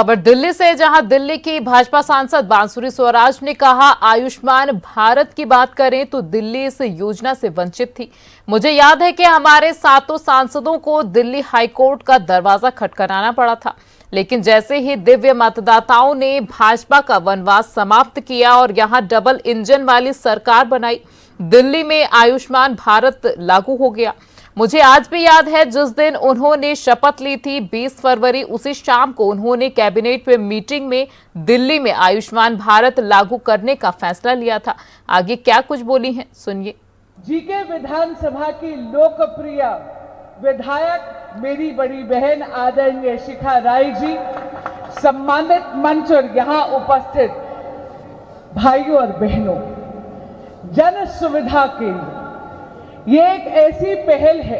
खबर दिल्ली से, जहां दिल्ली की भाजपा सांसद बांसुरी स्वराज ने कहा, आयुष्मान भारत की बात करें तो दिल्ली इस योजना से वंचित थी। मुझे याद है कि हमारे 7 सांसदों को दिल्ली हाईकोर्ट का दरवाजा खटखटाना पड़ा था, लेकिन जैसे ही दिव्य मतदाताओं ने भाजपा का वनवास समाप्त किया और यहां डबल इंजन वाली सरकार बनाई, दिल्ली में आयुष्मान भारत लागू हो गया। मुझे आज भी याद है जिस दिन उन्होंने शपथ ली थी, 20 फरवरी, उसी शाम को उन्होंने कैबिनेट में मीटिंग में दिल्ली में आयुष्मान भारत लागू करने का फैसला लिया था। आगे क्या कुछ बोली हैं, सुनिए। जीके विधानसभा की लोकप्रिय विधायक मेरी बड़ी बहन आदरणीय शिखा राय जी, सम्मानित मंच और यहां उपस्थित भाइयों और बहनों, जन सुविधा केंद्र ये एक ऐसी पहल है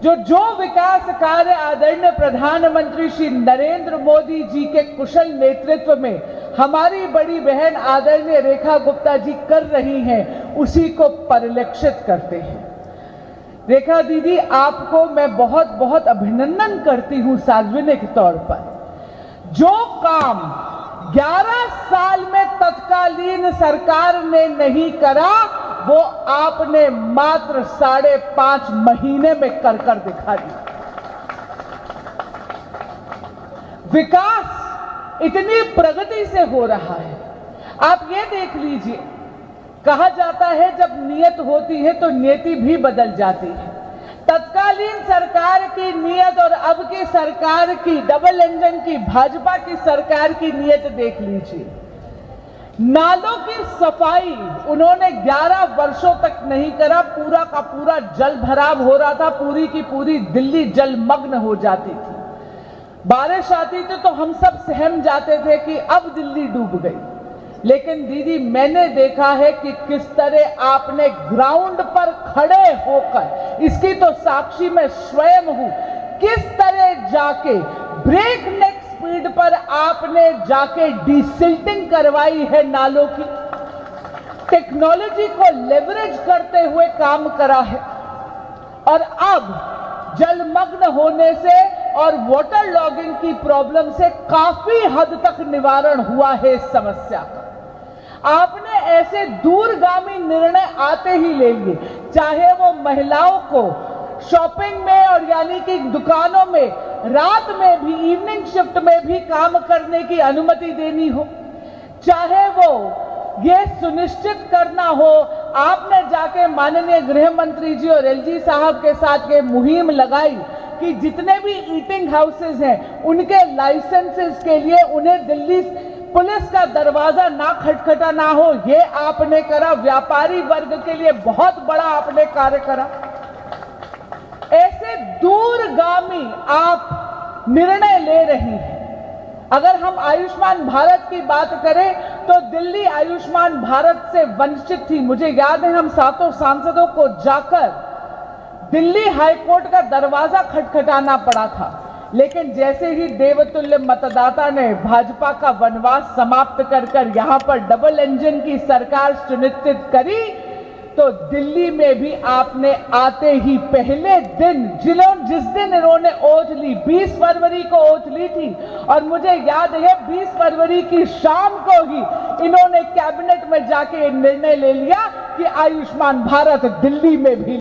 जो विकास कार्य आदरणीय प्रधानमंत्री श्री नरेंद्र मोदी जी के कुशल नेतृत्व में हमारी बड़ी बहन आदरणीय रेखा गुप्ता जी कर रही हैं, उसी को परिलक्षित करते हैं। रेखा दीदी, आपको मैं बहुत बहुत अभिनंदन करती हूं सार्वजनिक तौर पर। जो काम 11 साल में तत्कालीन सरकार ने नहीं करा, वो आपने मात्र 5.5 महीने में कर दिखा दिया। विकास इतनी प्रगति से हो रहा है, आप ये देख लीजिए। कहा जाता है जब नियत होती है तो नियति भी बदल जाती है। तत्कालीन सरकार की नियत और अब की सरकार की, डबल इंजन की भाजपा की सरकार की नियत देख लीजिए। नालों की सफाई उन्होंने 11 वर्षों तक नहीं करा, पूरा का पूरा जल भराव हो रहा था, पूरी की पूरी दिल्ली जलमग्न हो जाती थी। बारिश आती थी तो हम सब सहम जाते थे कि अब दिल्ली डूब गई। लेकिन दीदी, मैंने देखा है कि किस तरह आपने ग्राउंड पर खड़े होकर, इसकी तो साक्षी मैं स्वयं हूं, किस तरह जाके ब्रेक नेक स्पीड पर आपने जाके डिसिल्टिंग करवाई है नालों की, टेक्नोलॉजी को लेवरेज करते हुए काम करा है। और अब जलमग्न होने से और वाटर लॉगिंग की प्रॉब्लम से काफी हद तक निवारण हुआ है इस समस्या का। आपने ऐसे दूरगामी निर्णय आते ही ले लिए, चाहे वो महिलाओं को शॉपिंग में और यानी कि दुकानों में रात में भी, इवनिंग शिफ्ट में भी काम करने की अनुमति देनी हो, चाहे वो ये सुनिश्चित करना हो, आपने जाके माननीय गृह मंत्री जी और एलजी साहब के साथ ये मुहिम लगाई कि जितने भी ईटिंग हाउसेज हैं उनके लाइसेंसेस के लिए उन्हें दिल्ली पुलिस का दरवाजा ना खटखटाना हो, ये आपने करा। व्यापारी वर्ग के लिए बहुत बड़ा आपने कार्य करा। ऐसे दूरगामी आप निर्णय ले रही हैं। अगर हम आयुष्मान भारत की बात करें तो दिल्ली आयुष्मान भारत से वंचित थी। मुझे याद है हम 7 सांसदों को जाकर दिल्ली हाईकोर्ट का दरवाजा खटखटाना पड़ा था, लेकिन जैसे ही देवतुल्य मतदाता ने भाजपा का वनवास समाप्त कर यहां पर डबल इंजन की सरकार सुनिश्चित करी, तो दिल्ली में भी आपने आते ही पहले दिन, जिस दिन इन्होंने ओथ ली, 20 फरवरी को ओथ ली थी, और मुझे याद है 20 फरवरी की शाम को ही इन्होंने कैबिनेट में जाके निर्णय ले लिया कि आयुष्मान भारत दिल्ली में भी